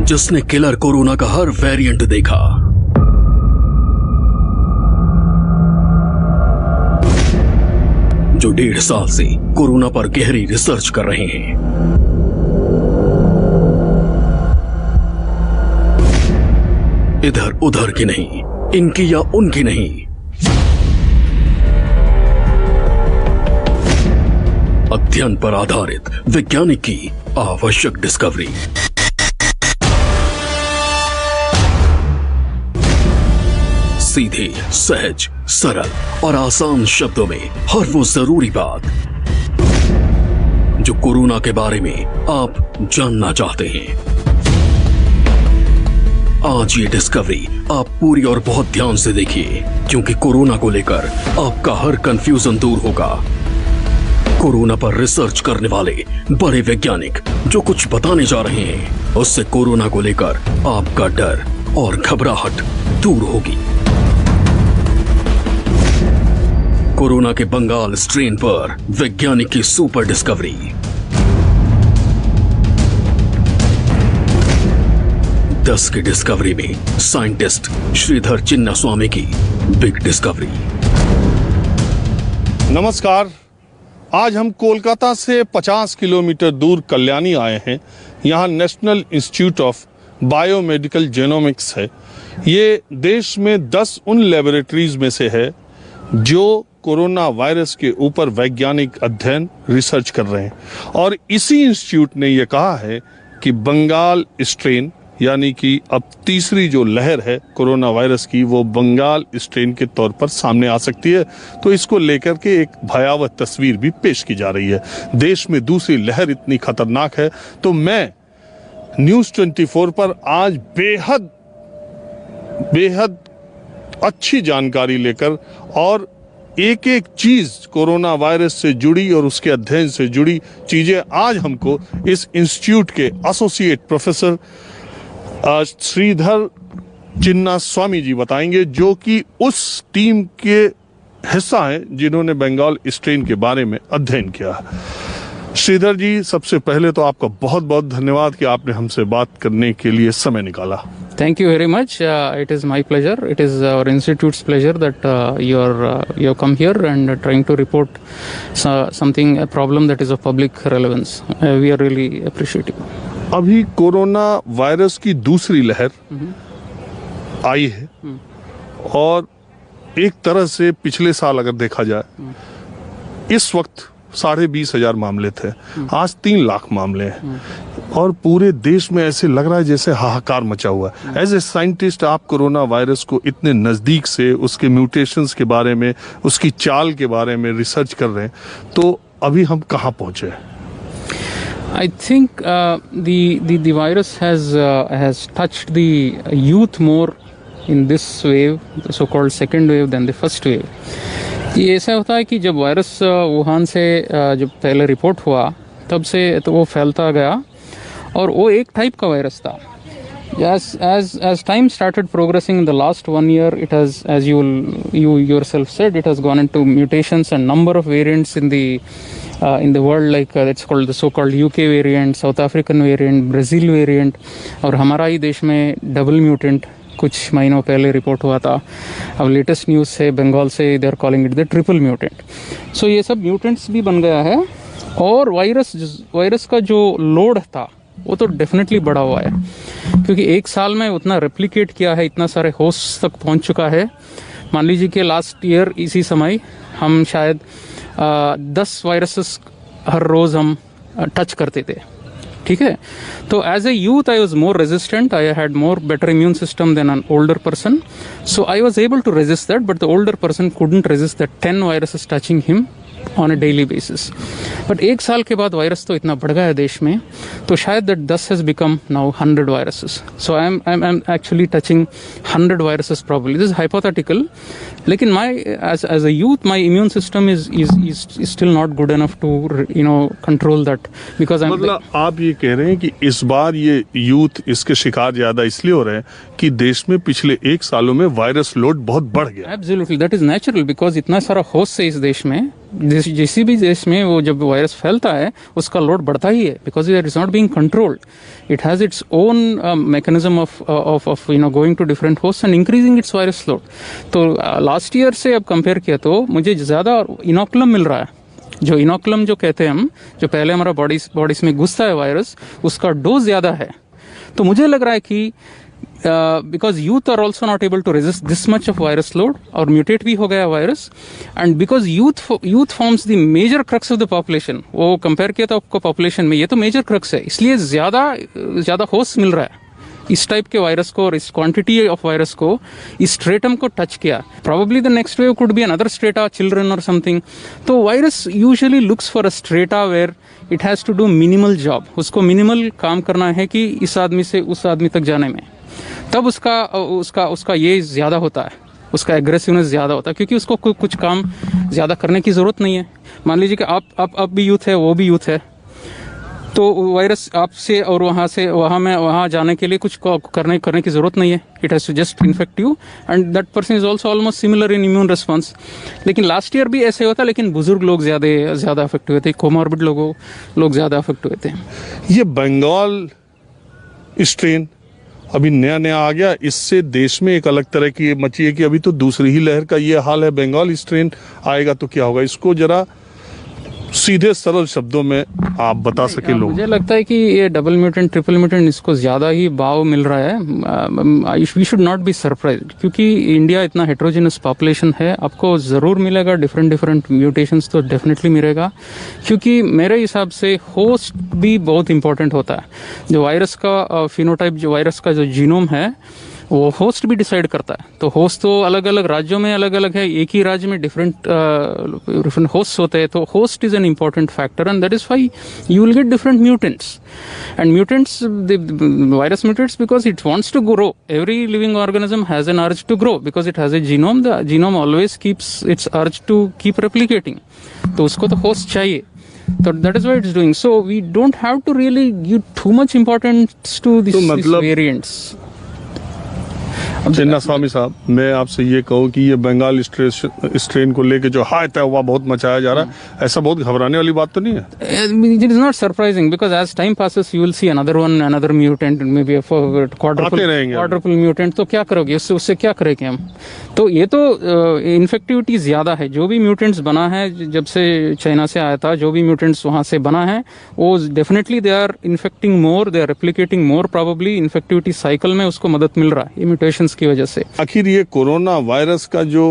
जिसने killer corona का हर variant देखा, जो 1.5 साल से कोरोना पर गहरी रिसर्च कर रहे हैं, इधर उधर की नहीं, इनकी या उनकी नहीं, अध्ययन पर आधारित वैज्ञानिक की आवश्यक डिस्कवरी। सीधे, सहज, सरल और आसान शब्दों में हर वो जरूरी बात जो कोरोना के बारे में आप जानना चाहते हैं। आज ये डिस्कवरी आप पूरी और बहुत ध्यान से देखिए, क्योंकि कोरोना को लेकर आपका हर कंफ्यूजन दूर होगा। कोरोना पर रिसर्च करने वाले बड़े वैज्ञानिक जो कुछ बताने जा रहे हैं, उससे कोरोना को लेकर आपका डर और घबराहट दूर होगी। कोरोना के बंगाल स्ट्रेन पर वैज्ञानिक की सुपर डिस्कवरी। दस की डिस्कवरी में साइंटिस्ट श्रीधर चिन्नास्वामी की बिग डिस्कवरी। नमस्कार, आज हम कोलकाता से 50 किलोमीटर दूर कल्याणी आए हैं। यहाँ national institute of biomedical genomics है। ये देश में 10 उन लेबोरेटरीज में से है जो कोरोना वायरस के ऊपर वैज्ञानिक अध्ययन रिसर्च कर रहे हैं। और इसी इंस्टीट्यूट ने यह कहा है कि बंगाल स्ट्रेन, यानी कि अब तीसरी जो लहर है कोरोना वायरस की, वो बंगाल स्ट्रेन के तौर पर सामने आ सकती है। तो इसको लेकर के एक भयावह तस्वीर भी पेश की जा रही है। देश में दूसरी लहर इतनी खतरनाक है। तो मैं न्यूज़ 24 पर आज बेहद अच्छी जानकारी लेकर और एक एक चीज कोरोना वायरस से जुड़ी और उसके अध्ययन से जुड़ी चीजें आज हमको इस इंस्टीट्यूट के एसोसिएट प्रोफेसर श्रीधर चिन्नास्वामी जी बताएंगे, जो कि उस टीम के हिस्सा हैं जिन्होंने बंगाल स्ट्रेन के बारे में अध्ययन किया है। श्रीधर जी, सबसे पहले तो आपका बहुत बहुत धन्यवाद कि आपने हमसे बात करने के लिए समय निकाला। Thank you very much. It is my pleasure. It is our institute's pleasure that you have come here and trying to report a problem that is of public relevance. We are really appreciative. अभी corona virus की दूसरी लहर आई है और एक तरह से पिछले साल अगर देखा जाए, इस वक्त 20,500 मामले थे, आज 3 लाख मामले हैं और पूरे देश में ऐसे लग रहा है जैसे हाहाकार मचा हुआ है। एज ए साइंटिस्ट, आप कोरोना वायरस को इतने नजदीक से, उसके म्यूटेशंस के बारे में, उसकी चाल के बारे में रिसर्च कर रहे हैं, तो अभी हम कहाँ पहुंचे? I think the virus has touched the youth more in this wave, the so-called second wave, than the first wave. ये ऐसा होता है कि जब वायरस वुहान से जब पहले रिपोर्ट हुआ, तब से तो वो फैलता गया और वो एक टाइप का वायरस था। As time started progressing in the last 1 year, it has, as you yourself said, it has gone into mutations and number of variants in the world, like that's called the so-called UK variant, South African variant, Brazil variant, और हमारा ही देश में double mutant कुछ महीनों पहले report हुआ था। अब लेटेस्ट न्यूज़ से बंगाल से they are calling it the triple mutant. So ये सब म्यूटेंट्स भी बन गया है और वायरस का जो लोड था वो तो डेफिनेटली बढ़ा हुआ है, क्योंकि 1 साल में उतना रेप्लिकेट किया है, इतना सारे होस्ट तक पहुंच चुका है। मान लीजिए कि लास्ट ईयर इसी समय हम शायद 10 वायरसेस हर रोज़ हम टच करते थे। ठीक है, तो as a youth I was more resistant, I had more better immune system than an older person, so I was able to resist that, but the older person couldn't resist that 10 viruses touching him on a daily basis. But 1 साल के बाद virus तो इतना बढ़ गया है देश में, तो शायद that 10 has become now 100 viruses. So I am actually touching 100 viruses probably. This is hypothetical. लेकिन as a youth, my immune system is still not good enough to control that, because मतलब आप ये कह रहे हैं कि इस बार ये यूथ इसके शिकार ज्यादा इसलिए हो रहे हैं कि देश में पिछले 1 सालों में वायरस लोड बहुत बढ़ गया। Absolutely, that is natural, because इतना सारा होस्ट है इस देश में किसी भी देश में वो जब वायरस फैलता है उसका लोड बढ़ता ही है, because it is not being controlled. It has its own mechanism of going to different host and increasing its virus load. तो लास्ट ईयर से अब कंपेयर किया तो मुझे ज़्यादा इनोकुलम मिल रहा है. जो इनोकुलम जो कहते हैं हम, जो पहले हमारा बॉडीज में घुसता है वायरस, उसका डोज ज़्यादा है. तो मुझे लग रहा है कि because youth are also not able to resist this much of virus load, और म्यूटेट भी हो गया virus, and because youth forms the major crux of the population. वो कंपेयर किया था आपको पॉपुलेशन में, ये तो मेजर क्रक्स है, इसलिए ज़्यादा होस्ट मिल रहा है इस टाइप के वायरस को और इस क्वांटिटी ऑफ वायरस को, इस स्ट्रेटम को टच किया. Probably the next wave could be another strata, children और समथिंग. तो virus usually looks for a strata where it has to do minimal job. उसको मिनिमल काम करना है कि इस आदमी से उस आदमी तक जाने में, तब उसका ये ज़्यादा होता है, उसका एग्रेसिवनेस ज़्यादा होता है, क्योंकि उसको कुछ काम ज़्यादा करने की ज़रूरत नहीं है. मान लीजिए कि आप भी यूथ है, वो भी यूथ है, तो वायरस आपसे और वहाँ जाने के लिए कुछ करने की ज़रूरत नहीं है. It has to just infect you and that person is also almost similar in immune response. लेकिन लास्ट ईयर भी ऐसे होता, लेकिन बुजुर्ग लोग ज़्यादा अफेक्ट हुए थे, कोमॉर्बिड लोग ज़्यादा अफेक्ट हुए थे. ये बंगाल स्ट्रेन अभी नया आ गया, इससे देश में एक अलग तरह की मची है कि अभी तो दूसरी ही लहर का ये हाल है. बंगाल स्ट्रेन आएगा तो क्या होगा, इसको जरा सीधे सरल शब्दों में आप बता सके लोग. मुझे लगता है कि ये डबल म्यूटेंट, ट्रिपल म्यूटेंट, इसको ज़्यादा ही भाव मिल रहा है. We should not be surprised, क्योंकि इंडिया इतना हेट्रोजेनस पॉपुलेशन है. आपको ज़रूर मिलेगा डिफरेंट म्यूटेशंस, तो डेफिनेटली मिलेगा, क्योंकि मेरे हिसाब से होस्ट भी बहुत इंपॉर्टेंट होता है. जो वायरस का फिनोटाइप, जो वायरस का जो जीनोम है, वो होस्ट भी डिसाइड करता है. तो होस्ट तो अलग अलग राज्यों में अलग अलग है, एक ही राज्य में डिफरेंट होस्ट होते हैं. तो host is an important factor and that is why you will get different mutants. And mutants, the virus mutates because it wants to grow. Every living organism has an urge to grow because it has a genome. The genome always keeps its urge to keep replicating. तो उसको तो host चाहिए. So that is why it's doing. So we don't have to really give too much importance to these variants. चिन्ना स्वामी साहब, मैं आपसे ये कहूँ कि ये बंगाल स्ट्रेन को लेके जो हाय तहवा बहुत मचाया जा रहा है, ऐसा बहुत घबराने वाली बात तो नहीं है? It is not surprising because as time passes you will see another mutant, maybe a quadruple mutant. तो क्या करोगे उससे क्या करेंगे हम? तो ये तो इन्फेक्टिविटी ज़्यादा है. जो भी म्यूटेंट्स बना है, जब से चाइना से आया था, जो भी म्यूटेंट्स वहाँ से बना है, वो definitely they are infecting more, they are replicating more. Probably infectivity cycle में उसको मदद मिल रहा है ये म्यूटेशंस की वजह से. आखिर ये कोरोना वायरस का जो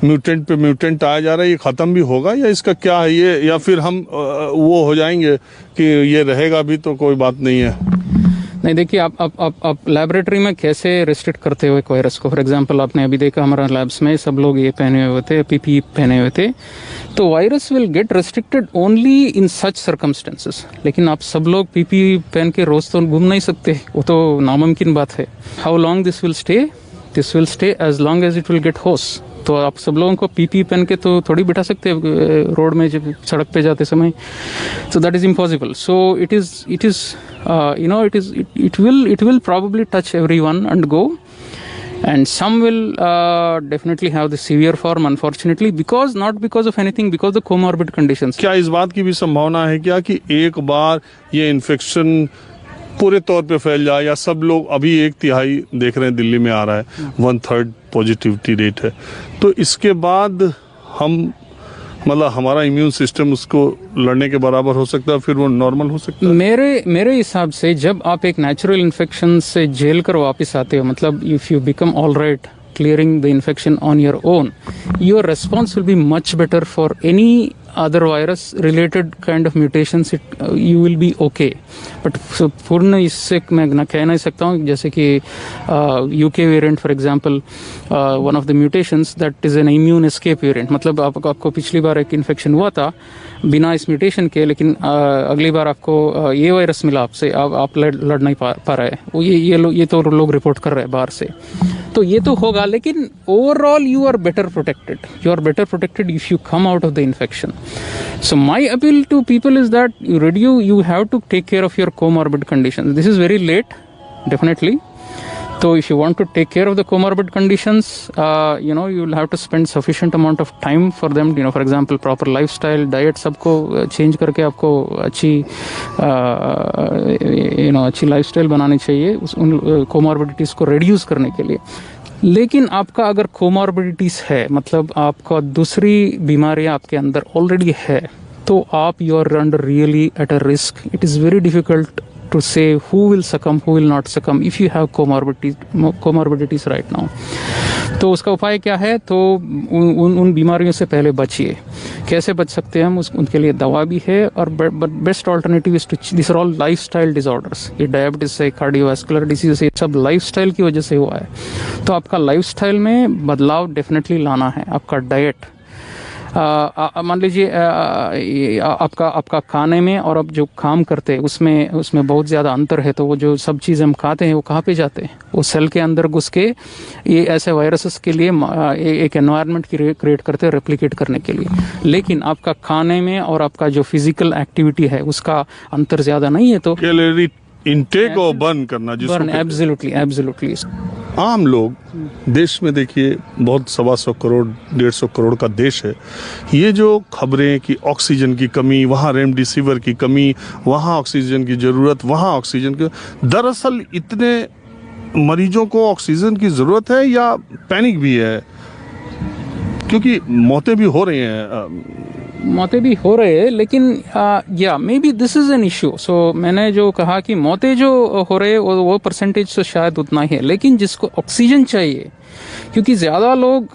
म्यूटेंट पे म्यूटेंट आया जा रहा है, ये खत्म भी होगा या इसका क्या है ये, या फिर हम वो हो जाएंगे कि ये रहेगा भी तो कोई बात नहीं है? नहीं, देखिए आप लैबोरेटरी में कैसे रेस्ट्रिक्ट करते हो एक वायरस को. फॉर एग्जांपल आपने अभी देखा हमारा लैब्स में सब लोग ये पहने हुए थे, पीपीई पहने हुए थे. तो virus will get restricted only in such circumstances. लेकिन आप सब लोग पीपीई पहन के रोज तो घूम नहीं सकते, वो तो नामुमकिन बात है. How long this will stay as long as it will get host. तो आप सब लोगों को पीपी पहन के तो थोड़ी बिठा सकते हैं रोड में, जब सड़क पे जाते समय. So that is impossible. So it will probably touch everyone and go, and some will definitely have the severe form, unfortunately, not because of anything, because of the comorbid conditions. क्या इस बात की भी संभावना है क्या कि एक बार ये इन्फेक्शन पूरे तौर पे फैल जाए, या सब लोग, अभी 1/3 देख रहे हैं दिल्ली में आ रहा है, 1/3 पॉजिटिविटी रेट है, तो इसके बाद मतलब हमारा इम्यून सिस्टम उसको लड़ने के बराबर हो सकता है, फिर वो नॉर्मल हो सकता है? मेरे हिसाब से जब आप एक नेचुरल इन्फेक्शन से झेल कर वापस आते हो, मतलब if you become all right clearing the infection on your own, your response will be much better for any other virus related kind of mutations. You will be okay. But पूर्ण इससे मैं कह नहीं सकता हूँ. जैसे कि UK variant for example, one of the mutations that is an immune escape variant. मतलब आपको पिछली बार एक इन्फेक्शन हुआ था बिना इस म्यूटेशन के, लेकिन अगली बार आपको ये वायरस मिला आपसे, आप लड़ नहीं पा रहे. ये तो लोग रिपोर्ट कर रहे हैं बाहर से. तो ये तो होगा, लेकिन overall you are better protected if you come out of the infection. So my appeal to people is that you have to take care of your comorbid conditions. This is very late, definitely. So if you want to take care of the comorbid conditions, you will have to spend sufficient amount of time for them. For example, proper lifestyle, diet सबको change करके आपको अच्छी lifestyle बनानी चाहिए उन comorbidities को reduce करने के लिए. लेकिन आपका अगर कोमॉर्बिडिटीज है, मतलब आपका दूसरी बीमारियां आपके अंदर ऑलरेडी है, तो आप you are under really at a risk. It is very difficult to say who will succumb, who will not succumb if you have comorbidities right now. तो उसका उपाय क्या है? तो उन बीमारियों से पहले बचिए. कैसे बच सकते हैं हम? उनके लिए दवा भी है, और best alternative is to, this are all lifestyle disorders. ये डायबिटीज है, कार्डियोवास्कुलर डिसीज है, सब लाइफस्टाइल की वजह से हुआ है. तो आपका लाइफस्टाइल में बदलाव डेफिनेटली लाना है. आपका डाइट, मान लीजिए आपका खाने में और आप जो काम करते हैं उसमें बहुत ज़्यादा अंतर है. तो वो जो सब चीज़ हम खाते हैं वो कहाँ पे जाते हैं? वो सेल के अंदर घुस के ये ऐसे वायरसेस के लिए एक एनवायरनमेंट क्रिएट करते हैं रेप्लिकेट करने के लिए. लेकिन आपका खाने में और आपका जो फिजिकल एक्टिविटी है उसका अंतर ज़्यादा नहीं है. तो कैलोरी इनटेक और बर्न करना, जिसको एब्सोल्युटली. आम लोग देश में देखिए, बहुत 125 करोड़ 150 करोड़ का देश है. ये जो खबरें कि ऑक्सीजन की कमी, वहाँ रेमडेसिविर की कमी, वहाँ ऑक्सीजन की ज़रूरत, वहाँ ऑक्सीजन की, दरअसल इतने मरीजों को ऑक्सीजन की ज़रूरत है या पैनिक भी है? क्योंकि मौतें भी हो रही हैं. लेकिन या maybe this is an issue. So मैंने जो कहा कि मौतें जो हो रहे वो परसेंटेज तो शायद उतना ही है, लेकिन जिसको ऑक्सीजन चाहिए, क्योंकि ज़्यादा लोग,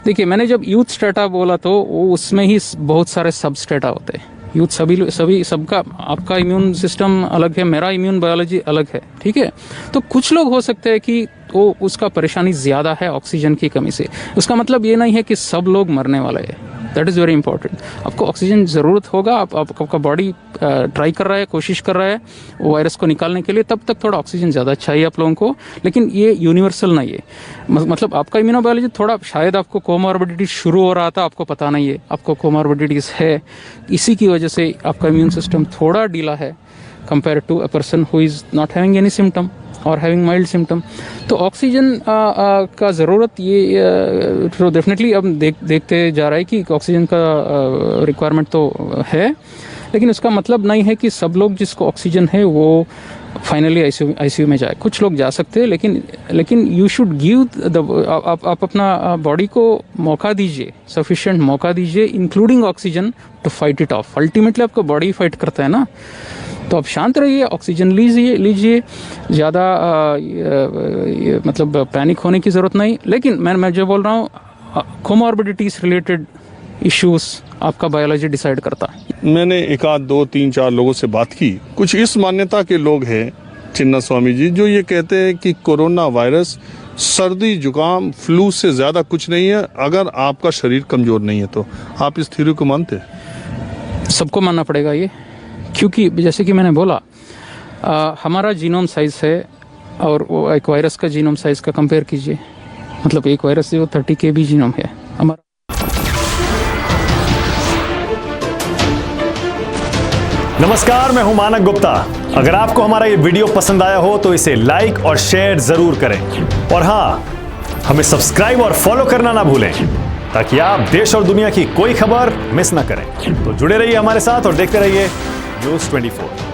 देखिए मैंने जब यूथ स्टेटा बोला तो उसमें ही बहुत सारे सब स्टेटा होते हैं. यूथ सबका, आपका इम्यून सिस्टम अलग है, मेरा इम्यून बायोलॉजी अलग है, ठीक है. तो कुछ लोग हो सकते हैं कि वो उसका परेशानी ज़्यादा है ऑक्सीजन की कमी से. उसका मतलब ये नहीं है कि सब लोग मरने वाले हैं. That is very important. आपको ऑक्सीजन ज़रूरत होगा. आपका बॉडी ट्राई कर रहा है, कोशिश कर रहा है वायरस को निकालने के लिए, तब तक थोड़ा ऑक्सीजन ज़्यादा चाहिए आप लोगों को. लेकिन ये यूनिवर्सल नहीं है. मतलब आपका इम्यूनोबायोलॉजी थोड़ा, शायद आपको कोमॉर्बिडिटी शुरू हो रहा था, आपको पता नहीं है आपको कोमॉर्बिडिटीज़ है. इसी की वजह से आपका इम्यून सिस्टम थोड़ा ढीला है compare to a person who is not having any symptom और हैविंग माइल्ड सिम्टम. तो ऑक्सीजन का ज़रूरत ये तो डेफिनेटली अब देखते जा रहा है कि ऑक्सीजन का रिक्वायरमेंट तो है, लेकिन उसका मतलब नहीं है कि सब लोग जिसको ऑक्सीजन है वो फाइनली आईसीयू में जाए. कुछ लोग जा सकते हैं, लेकिन यू शुड गिव आप अपना बॉडी को मौका दीजिए, सफिशिएंट मौका दीजिए, including oxygen, to fight it off. Ultimately आपका बॉडी फाइट करता है ना. तो आप शांत रहिए, ऑक्सीजन लीजिए. ज़्यादा मतलब पैनिक होने की ज़रूरत नहीं. लेकिन मैं जो बोल रहा हूँ, कोमॉर्बिडिटीज रिलेटेड इश्यूज आपका बायोलॉजी डिसाइड करता है. मैंने 1 आध 2 3 4 लोगों से बात की. कुछ इस मान्यता के लोग हैं, चिन्ना स्वामी जी, जो ये कहते हैं कि कोरोना वायरस सर्दी जुकाम फ्लू से ज़्यादा कुछ नहीं है अगर आपका शरीर कमज़ोर नहीं है. तो आप इस थ्योरी को मानते हैं? सबको मानना पड़ेगा ये, क्योंकि जैसे कि मैंने बोला, हमारा जीनोम साइज है और वो एक वायरस का जीनोम साइज का कंपेयर कीजिए. मतलब एक वायरस जो 30 KB जीनोम है हमारा. नमस्कार, मैं हूं मानक गुप्ता. अगर आपको हमारा ये वीडियो पसंद आया हो तो इसे लाइक और शेयर जरूर करें, और हाँ, हमें सब्सक्राइब और फॉलो करना ना भूलें, ताकि आप देश और दुनिया की कोई खबर मिस ना करें. तो जुड़े रहिए हमारे साथ और देखते रहिए न्यूज़ 24.